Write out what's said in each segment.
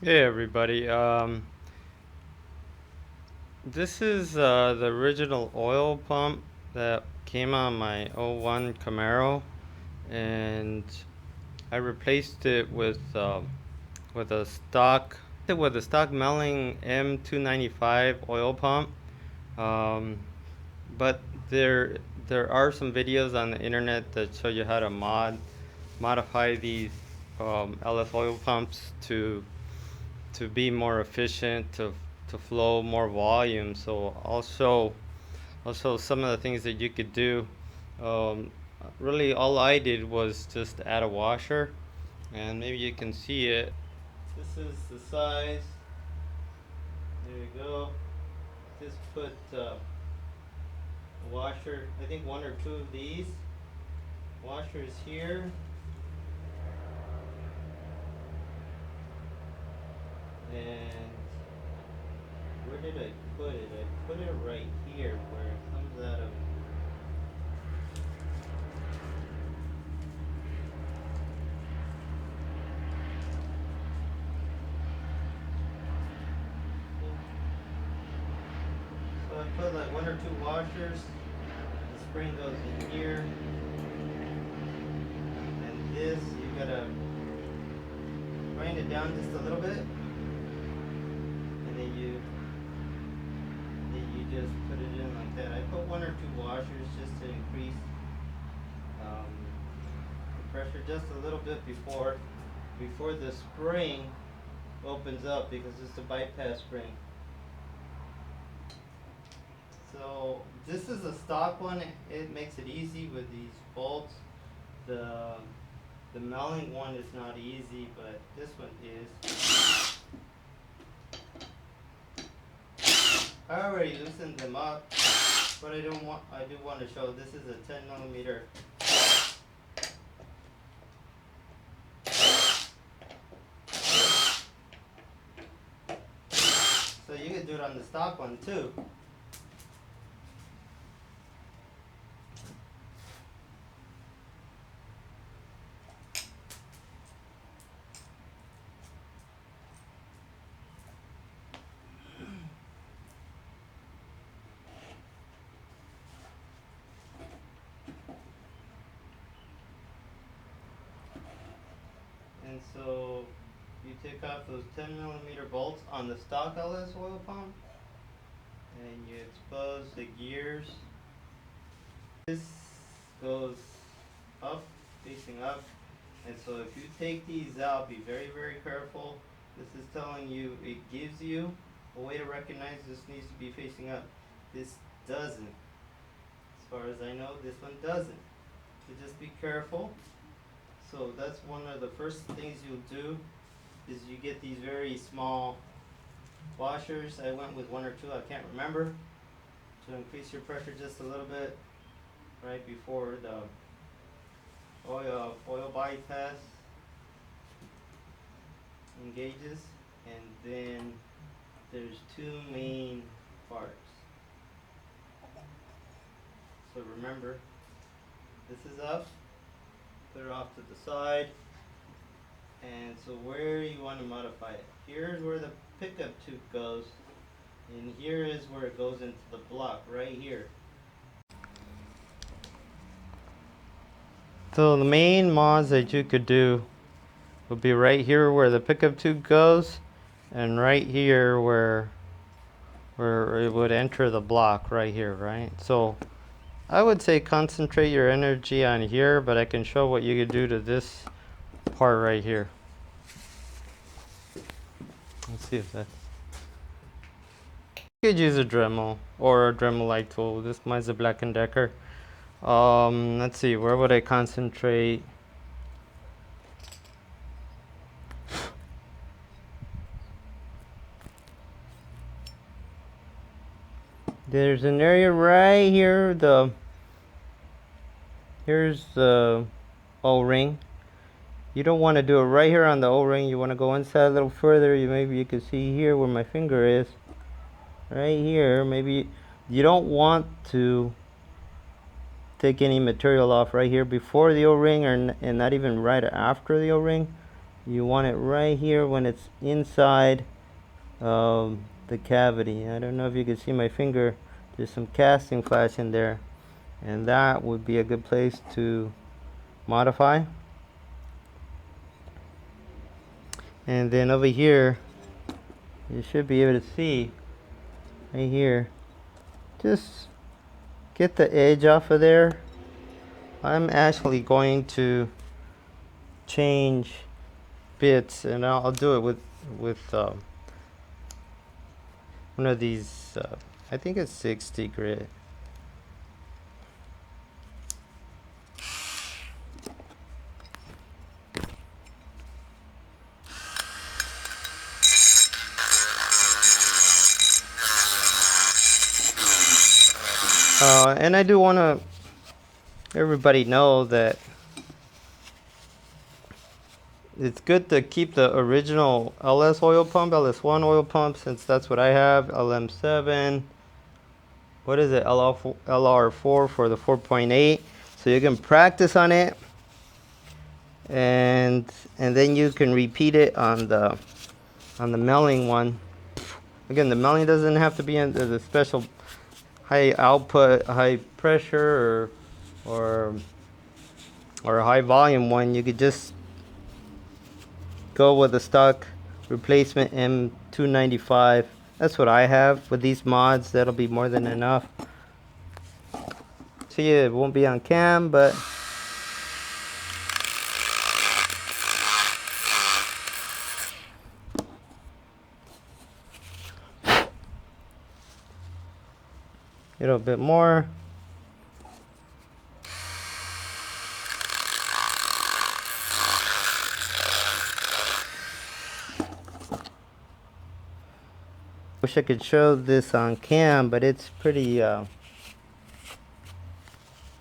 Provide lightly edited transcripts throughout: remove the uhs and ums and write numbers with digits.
Hey everybody, this is the original oil pump that came on my '01 Camaro, and I replaced it with a stock Melling M295 oil pump. Um, but there are some videos on the internet that show you how to modify these LS oil pumps to be more efficient, to flow more volume. So also some of the things that you could do. Um, Really, all I did was just add a washer, and maybe you can see it. This is the size. There you go. Just put a washer. I think one or two of these washers here, and where did I put it? I put it right here where it comes out of. So I put like one or two washers. The spring goes in here, and this you gotta grind it down just a little bit, and then you just put it in like that. I put one or two washers just to increase um, the pressure just a little bit before the spring opens up, because it's a bypass spring. So this is a stock one. It makes it easy with these bolts. The the Melling one is not easy, but this one is. I already loosened them up, but I do want to show this is a 10 millimeter. So you can do it on the stock one too. And so you take off those 10 millimeter bolts on the stock LS oil pump, and you expose the gears. This goes up, facing up, and so if you take these out, be very, very careful. This is telling you, it gives you a way to recognize this needs to be facing up. This doesn't. As far as I know, this one doesn't. So just be careful. So that's one of the first things you'll do, is you get these very small washers. I went with one or two, I can't remember, to increase your pressure just a little bit right before the oil bypass engages. And then there's two main parts. So remember, this is up, put it off to the side. And so where you want to modify it, here's where the pickup tube goes, and here is where it goes into the block, right here. So the main mods that you could do would be right here where the pickup tube goes, and right here where it would enter the block right here, right? So I would say concentrate your energy on here, but I can show what you could do to this part right here. Let's see if that. You could use a Dremel or a Dremel-like tool. This mine's a Black & Decker. Let's see, where would I concentrate? There's an area right here. Here's the O-ring. You don't want to do it right here on the O-ring. You want to go inside a little further. Maybe you can see here where my finger is. Right here. Maybe you don't want to take any material off right here before the O-ring, and not even right after the O-ring. you want it right here when it's inside the cavity. I don't know if you can see my finger. There's some casting flash in there, and that would be a good place to modify. And then over here, you should be able to see right here, just get the edge off of there. I'm actually going to change bits, and I'll do it with one of these, I think it's 60 grit. And I do want to everybody know that it's good to keep the original LS oil pump, LS1 oil pump, since that's what I have. LM7, what is it, LR4 for the 4.8, so you can practice on it, and then you can repeat it on the milling one. Again, the milling doesn't have to be in the special high output, high pressure, or a high volume one. You could just go with the stock replacement M295. That's what I have with these mods. That'll be more than enough. See, it won't be on cam, but a little bit more. Wish I could show this on cam, but it's pretty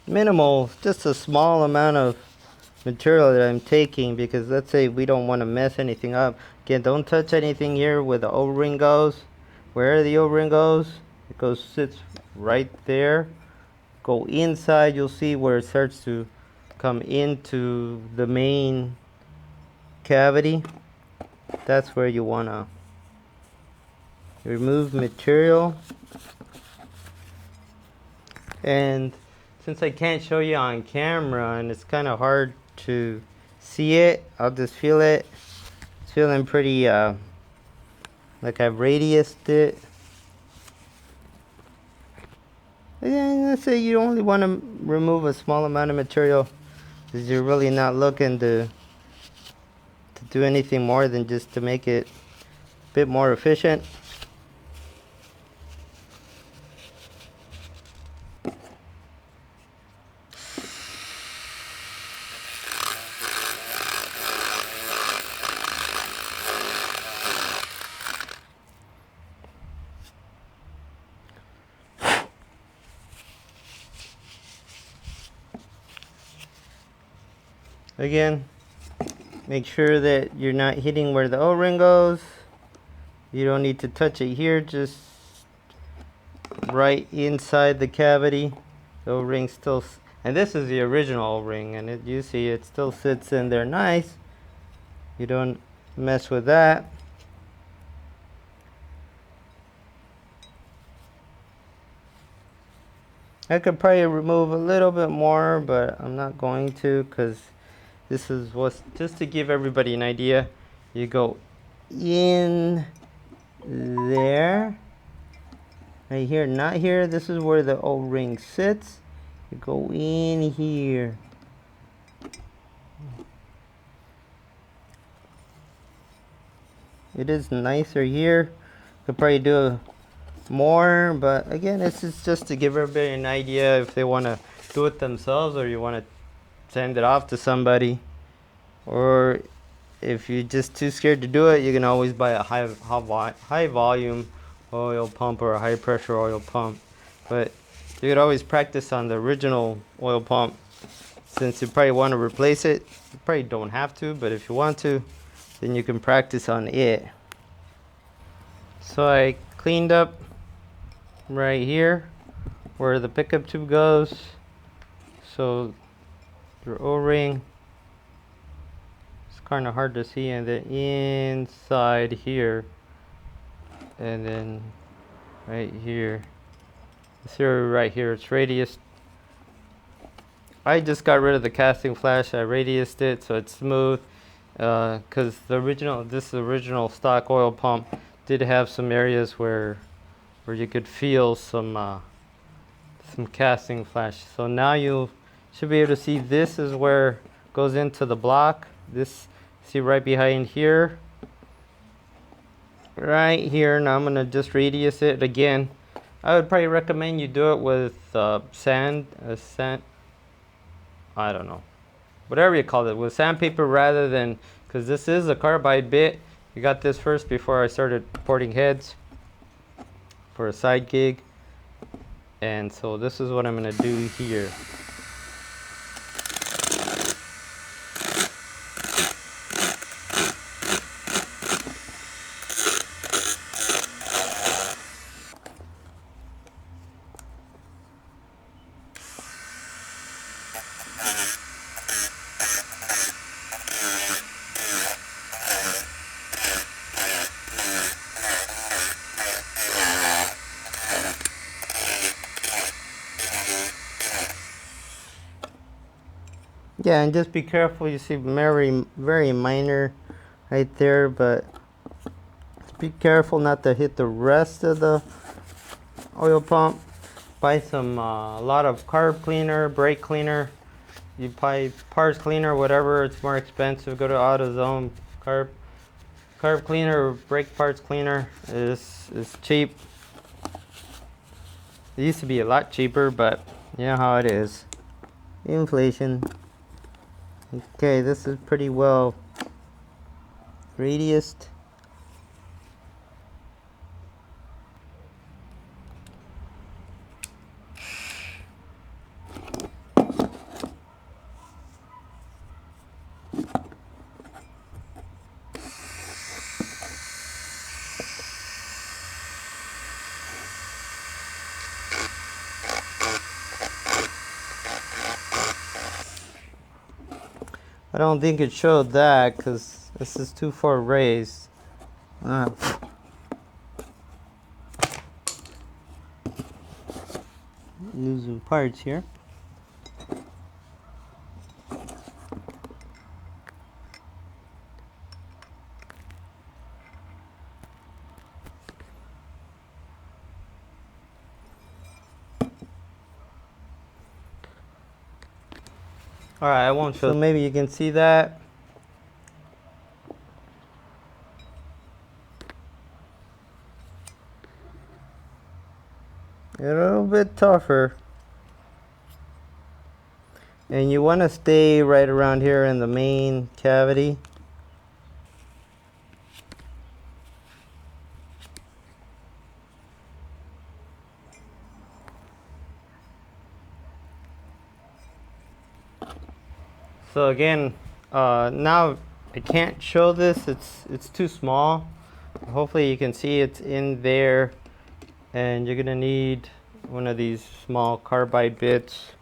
minimal. Just a small amount of material that I'm taking, because let's say we don't want to mess anything up. Again, don't touch anything here where the O-ring goes. Where the O-ring goes, it sits right there. Go inside, you'll see where it starts to come into the main cavity. That's where you want to remove material. And since I can't show you on camera and it's kind of hard to see it, I'll just feel it. It's feeling pretty like I've radiused it. And let's say you only want to remove a small amount of material, because you're really not looking to do anything more than just to make it a bit more efficient. Again, make sure that you're not hitting where the O-ring goes. You don't need to touch it here, just right inside the cavity. The O-ring still, and this is the original O-ring, and you see it still sits in there nice. You don't mess with that. I could probably remove a little bit more, but I'm not going to, because this is what's, just to give everybody an idea. You go in there, right here, not here. This is where the O-ring sits. You go in here. It is nicer here. Could probably do more, but again, this is just to give everybody an idea if they want to do it themselves, or you want to send it off to somebody, or if you're just too scared to do it, you can always buy a high volume oil pump or a high pressure oil pump. But you could always practice on the original oil pump. Since you probably want to replace it, you probably don't have to, but if you want to, then you can practice on it. So I cleaned up right here where the pickup tube goes. So your O-ring is kind of hard to see, and then inside here, and then right here. This area right here, it's radius. I just got rid of the casting flash. I radiused it so it's smooth, because this original stock oil pump did have some areas where you could feel some casting flash. So now you should be able to see this is where it goes into the block. This, see right behind here, right here. Now I'm gonna just radius it again. I would probably recommend you do it with sand, I don't know, whatever you call it, with sandpaper rather than, because this is a carbide bit. You got this first before I started porting heads for a side gig. And so this is what I'm going to do here. Yeah, and just be careful. You see very minor right there, but be careful not to hit the rest of the oil pump. Buy some a lot of carb cleaner, brake cleaner. You buy parts cleaner, whatever. It's more expensive. Go to AutoZone. Carb cleaner or brake parts cleaner is cheap. It used to be a lot cheaper, but you know how it is. Inflation. Okay, this is pretty well radiused. I don't think it showed that because this is too far raised. Losing parts here. Alright, I won't show. So maybe you can see that. A little bit tougher. And you want to stay right around here in the main cavity. So again, now I can't show this, it's too small. Hopefully you can see it's in there, and you're gonna need one of these small carbide bits.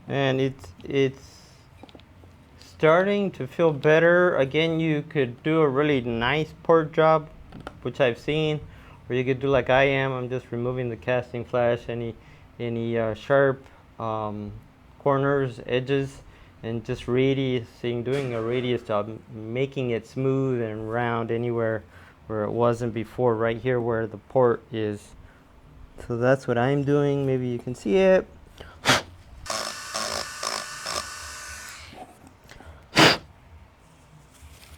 And it's starting to feel better. Again, you could do a really nice port job, which I've seen, or you could do like I am. I'm just removing the casting flash, any sharp corners, edges, and just radiusing, doing a radius job, making it smooth and round anywhere where it wasn't before, right here where the port is. So that's what I'm doing. Maybe you can see it.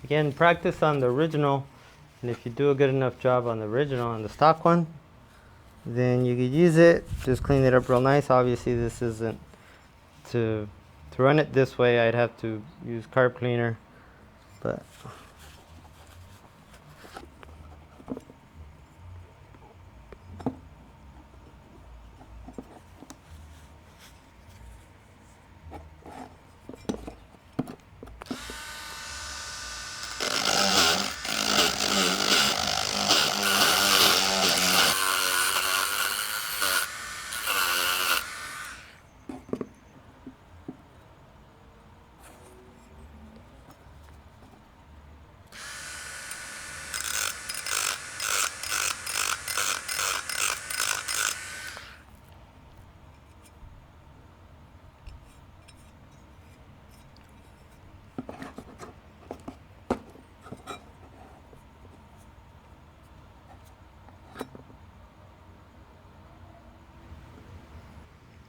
Again, practice on the original, and if you do a good enough job on the original, on the stock one, then you could use it. Just clean it up real nice. Obviously this isn't, to run it this way I'd have to use carb cleaner, but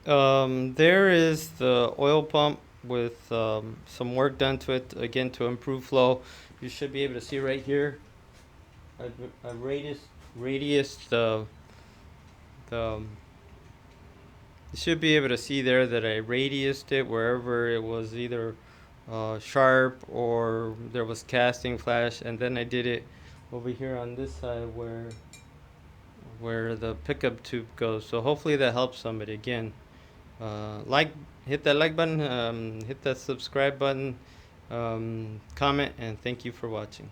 There is the oil pump with some work done to it again to improve flow. You should be able to see right here. I radius the you should be able to see there that I radiused it wherever it was either sharp or there was casting flash, and then I did it over here on this side where the pickup tube goes. So hopefully that helps somebody. Again, like hit that like button, hit that subscribe button, comment, and thank you for watching.